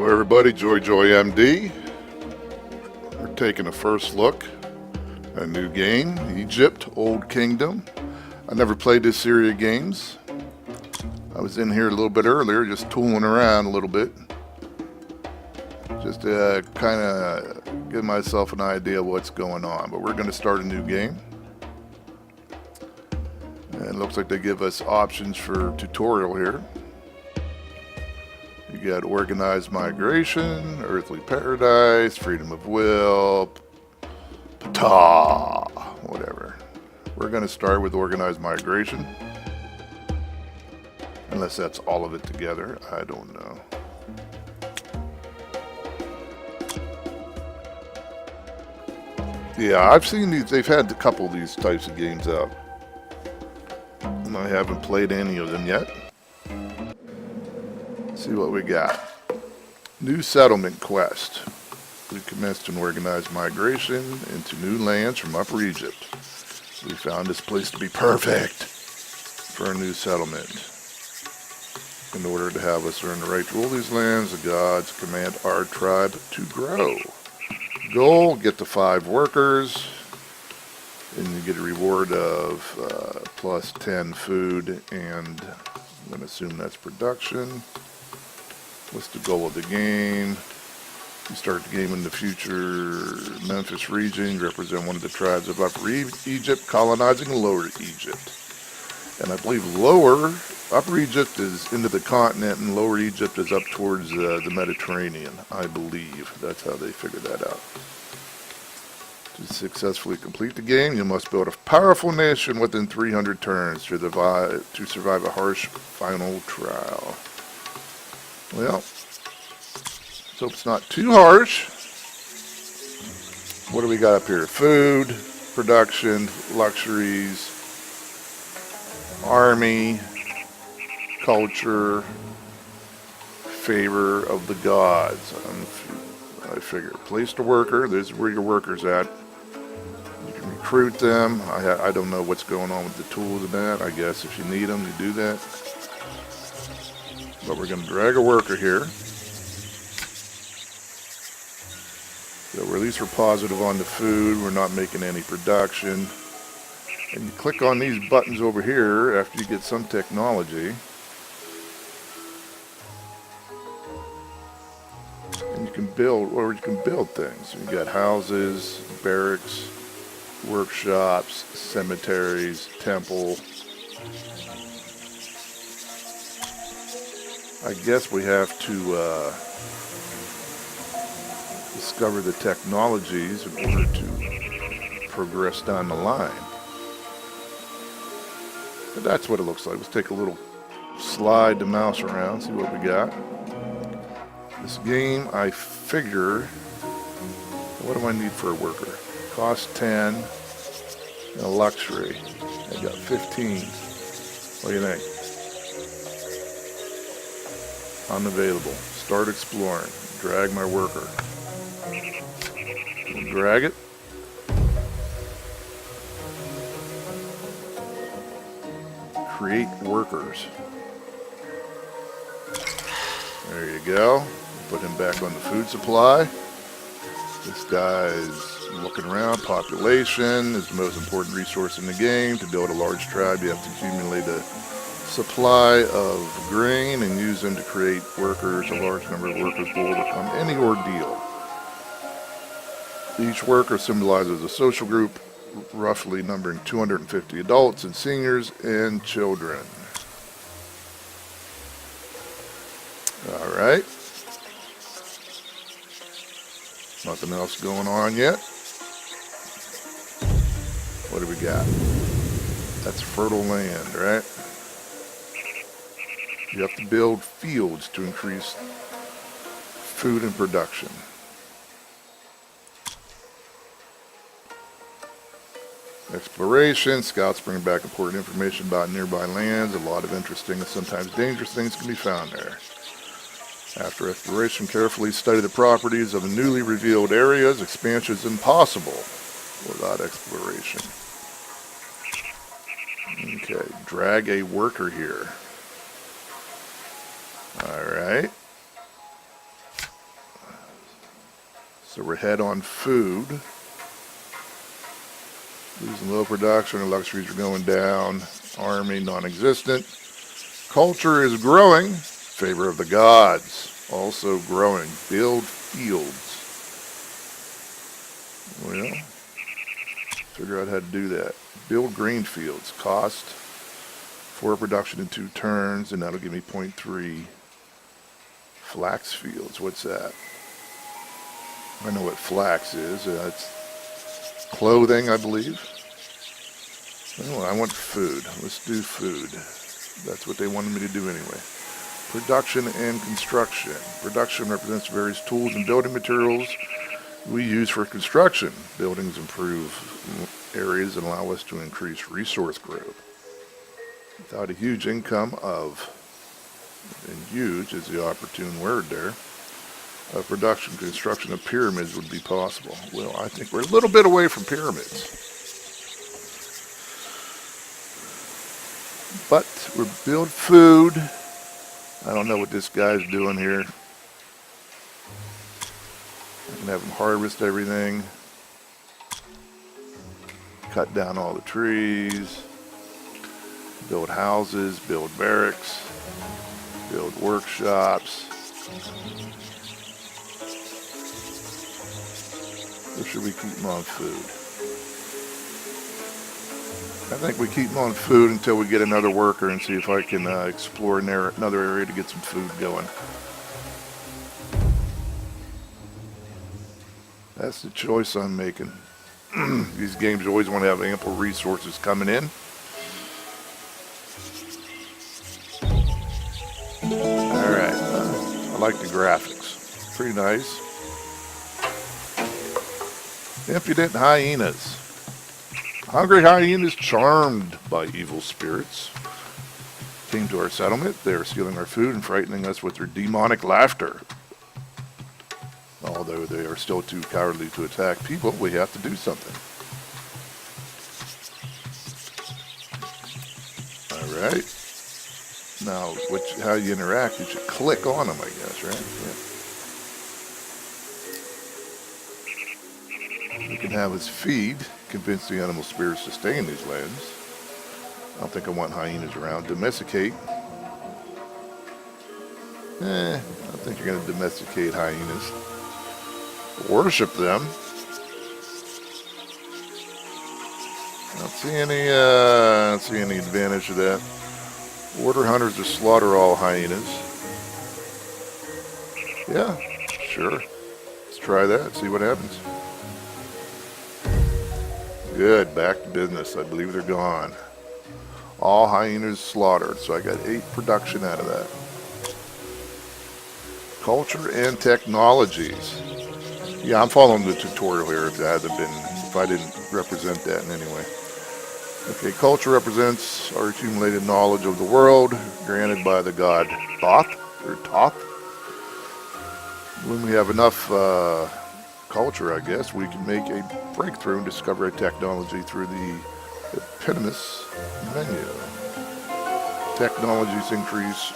Hello everybody, Joy MD. We're taking a first look at a new game, Egypt, Old Kingdom. I never played this series of games. I was in here a little bit earlier, just tooling around a little bit. Just to kind of give myself an idea of what's going on. But we're going to start a new game. And it looks like they give us options for tutorial here. You got organized migration, earthly paradise, freedom of will, pata, whatever. We're going to start with organized migration. Unless that's all of it together, I don't know. Yeah, I've seen these, they've had a couple of these types of games out. And I haven't played any of them yet. Let's see what we got. New settlement quest. We commenced an organized migration into new lands from Upper Egypt. We found this place to be perfect for a new settlement. In order to have us earn the right to rule these lands, the gods command our tribe to grow. Goal, get to 5 workers, and you get a reward of plus 10 food, and I'm going to assume that's production. What's the goal of the game? You start the game in the future Memphis region. You represent one of the tribes of Upper Egypt colonizing Lower Egypt. And I believe Upper Egypt is into the continent and Lower Egypt is up towards the Mediterranean, I believe. That's how they figured that out. To successfully complete the game, you must build a powerful nation within 300 turns to survive a harsh final trial. Well, let's hope it's not too harsh. What do we got up here? Food, production, luxuries, army, culture, favor of the gods. I figure place the worker. This is where your worker's at. You can recruit them. I don't know what's going on with the tools and that. I guess if you need them, you do that. But we're going to drag a worker here. So at least we're positive on the food. We're not making any production. And you click on these buttons over here after you get some technology. And you can build things. You got houses, barracks, workshops, cemeteries, temple. I guess we have to discover the technologies in order to progress down the line. But that's what it looks like. Let's take a little slide the mouse around, see what we got. This game, I figure, what do I need for a worker? Cost 10, and a luxury. I got 15. What do you think? Unavailable. Start exploring. Drag my worker. Drag it. Create workers. There you go. Put him back on the food supply. This guy's looking around. Population is the most important resource in the game. To build a large tribe, you have to accumulate a supply of grain and use them to create workers. A large number of workers will overcome any ordeal. Each worker symbolizes a social group, roughly numbering 250 adults and seniors and children. All right. Nothing else going on yet. What do we got? That's fertile land, right? You have to build fields to increase food and production. Exploration. Scouts bring back important information about nearby lands. A lot of interesting and sometimes dangerous things can be found there. After exploration, carefully study the properties of the newly revealed areas. Expansion is impossible without exploration. Okay, drag a worker here. Alright. So we're ahead on food. Losing low production, our luxuries are going down. Army, non-existent. Culture is growing. Favor of the gods, also growing. Build fields. Well, figure out how to do that. Build green fields. Cost 4 production in 2 turns, and that'll give me 0.3. Flax fields, what's that? I know what flax is. It's clothing, I believe. Oh, I want food. Let's do food. That's what they wanted me to do anyway. Production and construction. Production represents various tools and building materials we use for construction. Buildings improve areas and allow us to increase resource growth. Without a huge income of, and huge is the opportune word there, production, construction of pyramids would be possible. Well, I think we're a little bit away from pyramids. But we build food. I don't know what this guy's doing here. I can have him harvest everything. Cut down all the trees. Build houses, build barracks, build workshops. Or should we keep him on food? I think we keep him on food until we get another worker and see if I can explore another area to get some food going. That's the choice I'm making. These games always want to have ample resources coming in. Alright, I like the graphics. Pretty nice. Impudent hyenas. Hungry hyenas charmed by evil spirits came to our settlement. They are stealing our food and frightening us with their demonic laughter. Although they are still too cowardly to attack people, we have to do something. Alright. Now, how you interact, you should click on them, I guess, right? Yeah. We can have his feed, convince the animal spirits to stay in these lands. I don't think I want hyenas around. Domesticate. I don't think you're going to domesticate hyenas. Worship them. I don't see any advantage of that. Order hunters to slaughter all hyenas. Yeah, sure. Let's try that, see what happens. Good, back to business. I believe they're gone. All hyenas slaughtered, so I got 8 production out of that. Culture and technologies. Yeah, I'm following the tutorial here if I didn't represent that in any way. Okay, culture represents our accumulated knowledge of the world, granted by the god Thoth, or Thoth. When we have enough culture, I guess, we can make a breakthrough and discover a technology through the Eponymous menu. Technologies increase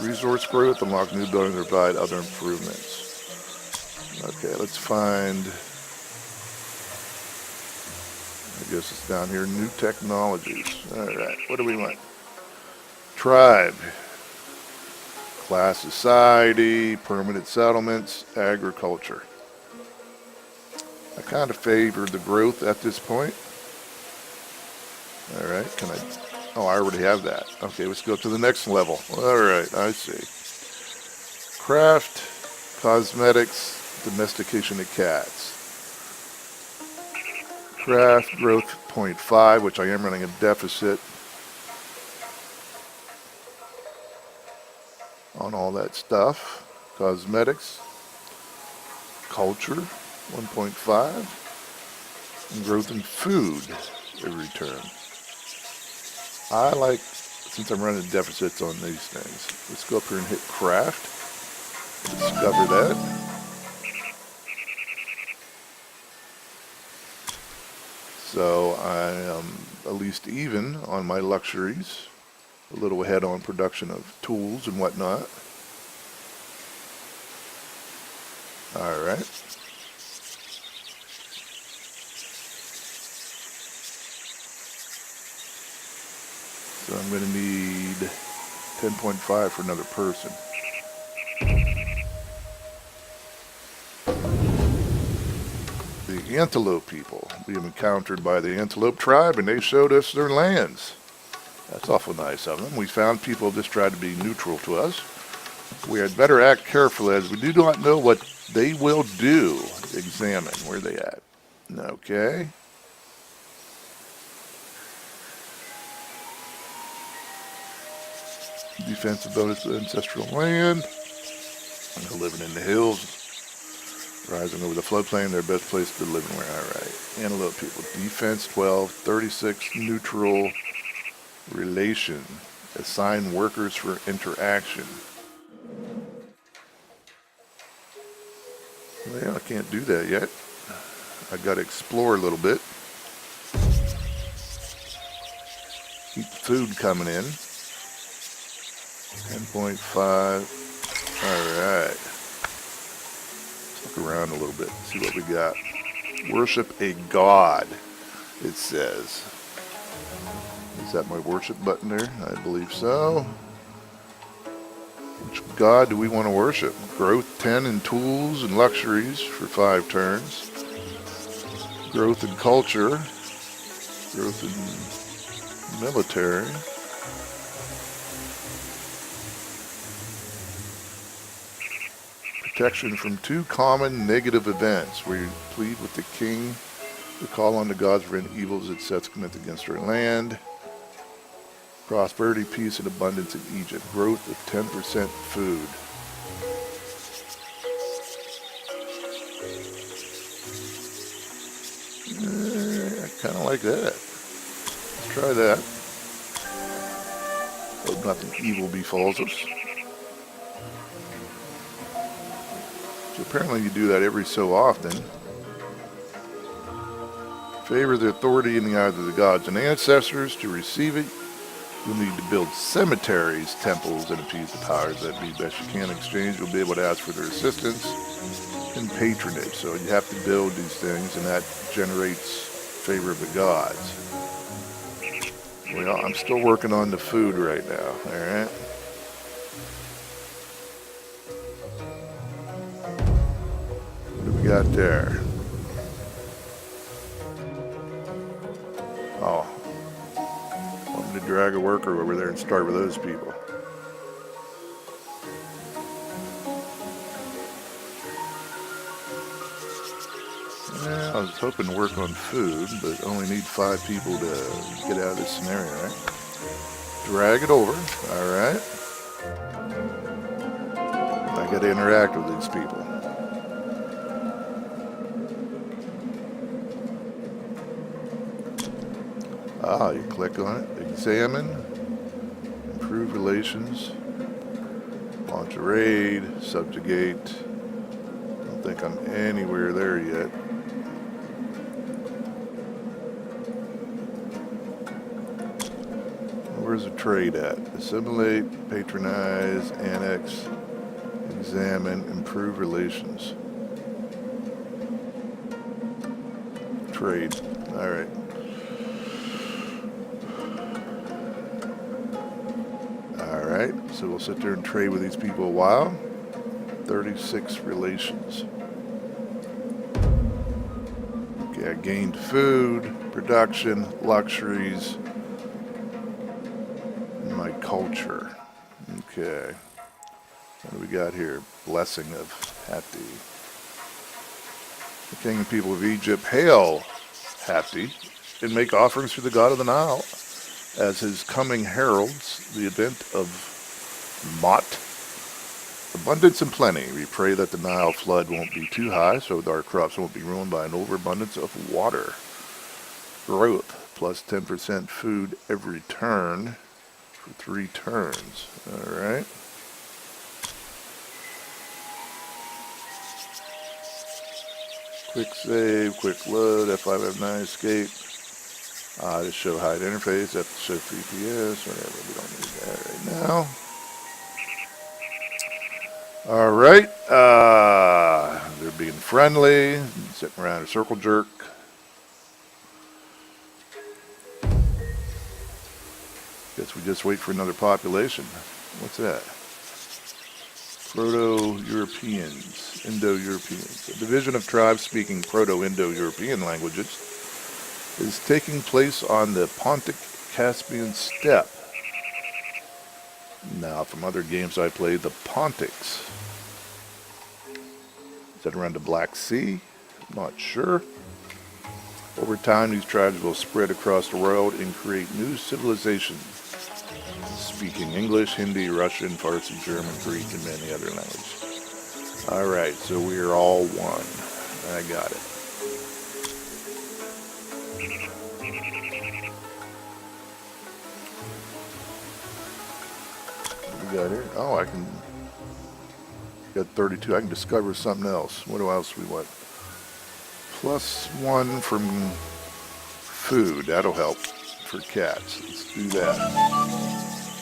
resource growth, unlock new buildings, and provide other improvements. Okay, let's find, I guess it's down here, new technologies. Alright, what do we want? Tribe. Class society, permanent settlements, agriculture. I kind of favor the growth at this point. Alright, I already have that. Okay, let's go to the next level. Alright, I see. Craft, cosmetics, domestication of cats. Craft, growth 0.5, which I am running a deficit on all that stuff. Cosmetics, culture 1.5, and growth in food every turn. I like, since I'm running deficits on these things, let's go up here and hit craft. Discover that. So I am at least even on my luxuries, a little ahead on production of tools and whatnot. Alright. So I'm going to need 10.5 for another person. The Antelope people. We have encountered by the Antelope tribe, and they showed us their lands. That's awful nice of them. We found people just tried to be neutral to us. We had better act carefully, as we do not know what they will do. Examine. Where are they at? Okay. Defensive bonus to ancestral land. They're living in the hills. Rising over the floodplain, their best place to live anywhere. Alright. Antelope people. Defense 12, 36 neutral relation. Assign workers for interaction. Well, I can't do that yet. I gotta explore a little bit. Keep the food coming in. 10.5. Alright. Look around a little bit, see what we got. Worship a god, it says. Is that my worship button there? I believe so. Which god do we want to worship? Growth 10 in tools and luxuries for 5 turns. Growth in culture. Growth in military. Protection from 2 common negative events. We plead with the king to call on the gods for any evils it sets commit against our land. Prosperity, peace, and abundance in Egypt. Growth of 10% food. I kind of like that. Let's try that. Hope nothing evil befalls us. So apparently you do that every so often. Favor the authority in the eyes of the gods and ancestors. To receive it, you'll need to build cemeteries, temples, and appease the powers that be. Best you can. In exchange, you'll be able to ask for their assistance and patronage. So you have to build these things, and that generates favor of the gods. Well, I'm still working on the food right now. All right. What do we got there? Oh. Want me to drag a worker over there and start with those people. Yeah, I was hoping to work on food, but only need 5 people to get out of this scenario, right? Drag it over. Alright. I gotta interact with these people. Ah, you click on it. Examine. Improve relations. Launch a raid. Subjugate. I don't think I'm anywhere there yet. Where's the trade at? Assimilate, patronize, annex, examine, improve relations. Trade. Alright. Alright, so we'll sit there and trade with these people a while. 36 relations. Okay, I gained food, production, luxuries, and my culture. Okay. What do we got here? Blessing of Hapti. The king and people of Egypt hail Hapti and make offerings to the god of the Nile as his coming heralds the event of Mot. Abundance and plenty. We pray that the Nile flood won't be too high so that our crops won't be ruined by an overabundance of water. Growth, plus 10% food every turn for 3 turns. Alright. Quick save, quick load, F5, F9 escape. Just show hide interface, have to show FPS, whatever, we don't need that right now. Alright, they're being friendly, sitting around a circle jerk. Guess we just wait for another population. What's that? Proto-Europeans, Indo-Europeans. A division of tribes speaking Proto-Indo-European languages is taking place on the Pontic-Caspian steppe. Now, from other games I played, the Pontics. Is that around the Black Sea? Not sure. Over time, these tribes will spread across the world and create new civilizations, speaking English, Hindi, Russian, Farsi, German, Greek, and many other languages. Alright, so we are all one. I got it. What we got here? Oh, I can... Got 32. I can discover something else. What else we want? +1 from food. That'll help for cats. Let's do that.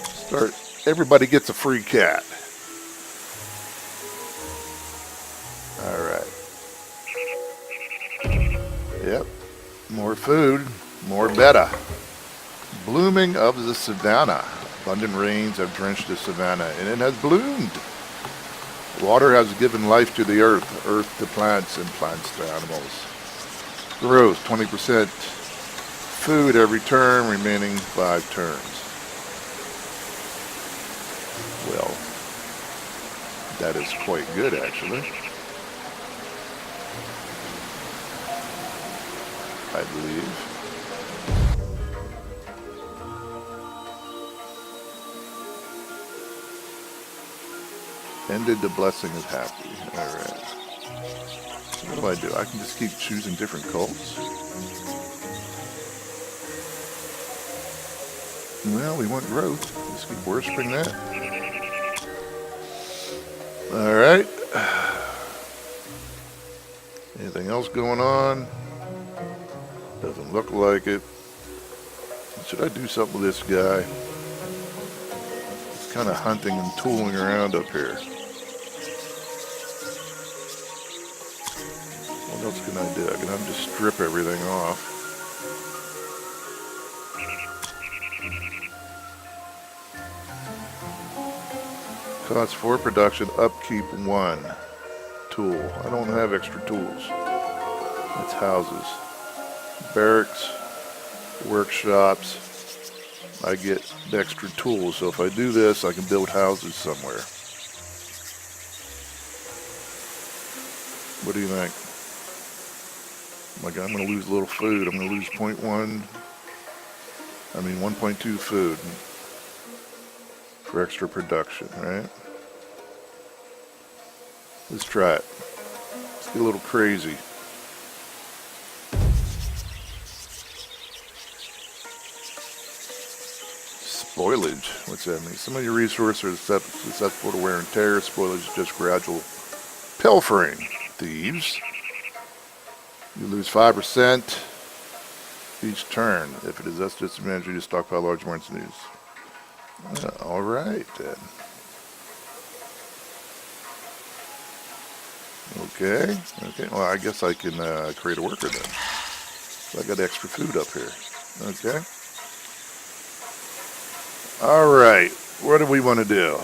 Start. Everybody gets a free cat. Alright. Yep. More food. More betta. Blooming of the savanna. Abundant rains have drenched the savanna, and it has bloomed. Water has given life to the earth, earth to plants, and plants to animals. Growth, 20%. Food every turn, remaining 5 turns. Well, that is quite good, actually. I believe. Ended the blessing is happy. Alright. So what do? I can just keep choosing different cults? Well, we want growth. Let's keep worshipping that. Alright. Anything else going on? Doesn't look like it. Should I do something with this guy? He's kind of hunting and tooling around up here. What else can I do? I can just strip everything off. Cost 4 production, upkeep 1. Tool. I don't have extra tools. That's houses. Barracks, workshops. I get extra tools, so if I do this, I can build houses somewhere. What do you think? Like, I'm going to lose a little food. I'm going to lose 1.2 food for extra production, right? Let's try it. Let's get a little crazy. Spoilage. What's that mean? Some of your resources are susceptible to wear and tear. Spoilage is just gradual pilfering. Thieves. You lose 5% each turn. If it is thus disadvantaged, you stockpile large amounts of news. Alright then. Okay. Well, I guess I can create a worker then. So I got extra food up here. Okay. Alright. What do we want to do?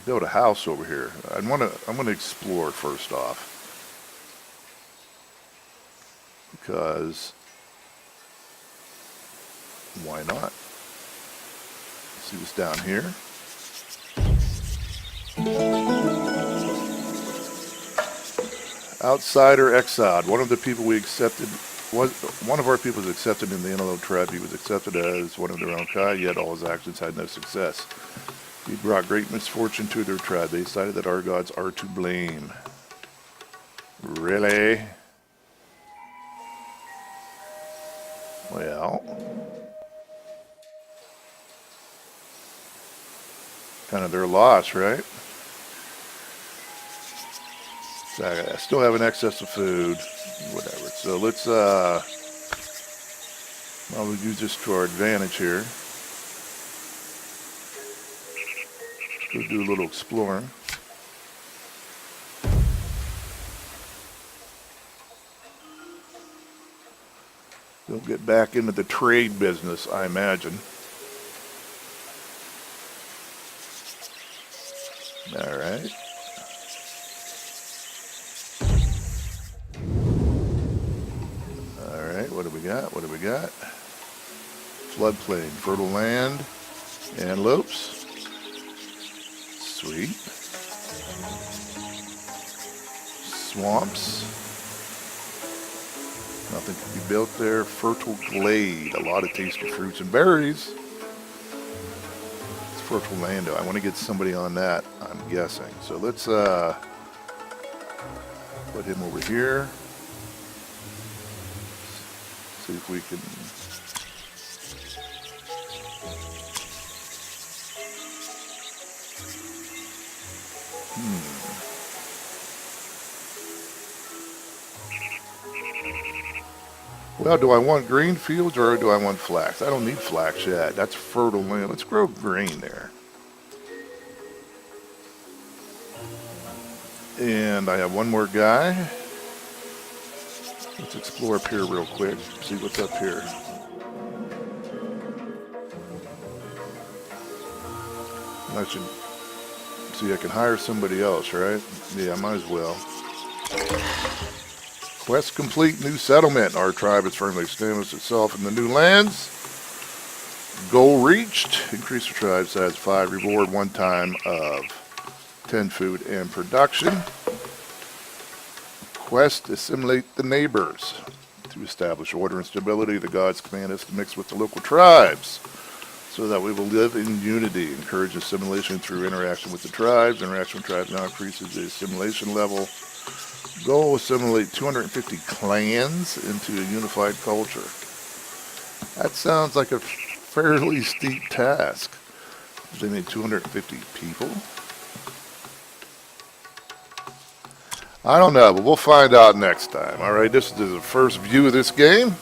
Build a house over here. I'm gonna explore first off. Because why not? Let's see what's down here. Outsider exiled. One of the people we accepted one of our people was accepted in the Inalo tribe. He was accepted as one of their own kind, yet all his actions had no success. He brought great misfortune to their tribe. They decided that our gods are to blame. Really? Well, kind of their loss, right? So I still have an excess of food, whatever. So let's, well, we'll use this to our advantage here. Go do a little exploring. Go We'll get back into the trade business, I imagine. All right. All right, what do we got? What do we got? Floodplain, fertile land, antelopes. Sweet. Swamps. Nothing can be built there. Fertile glade, a lot of tasty fruits and berries. It's fertile land, though. I want to get somebody on that, I'm guessing. So let's put him over here. See if we can. Well, do I want green fields or do I want flax? I don't need flax yet. That's fertile land. Let's grow grain there. And I have one more guy. Let's explore up here real quick. See what's up here. I should see, I can hire somebody else, right? Yeah, I might as well. Quest complete, new settlement. Our tribe has firmly established itself in the new lands. Goal reached. Increase the tribe size 5. Reward 1 time of 10 food and production. Quest, assimilate the neighbors. To establish order and stability, the gods command us to mix with the local tribes so that we will live in unity. Encourage assimilation through interaction with the tribes. Interaction with tribes now increases the assimilation level. Goal, assimilate 250 clans into a unified culture. That sounds like a fairly steep task. They need 250 people. I don't know, but we'll find out next time. All right, this is the first view of this game.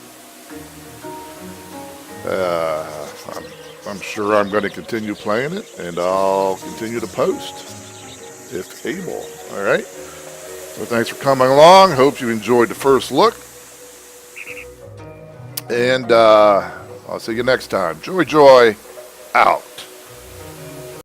I'm sure I'm going to continue playing it, and I'll continue to post if able. All right. So thanks for coming along. Hope you enjoyed the first look. And I'll see you next time. Joy, out.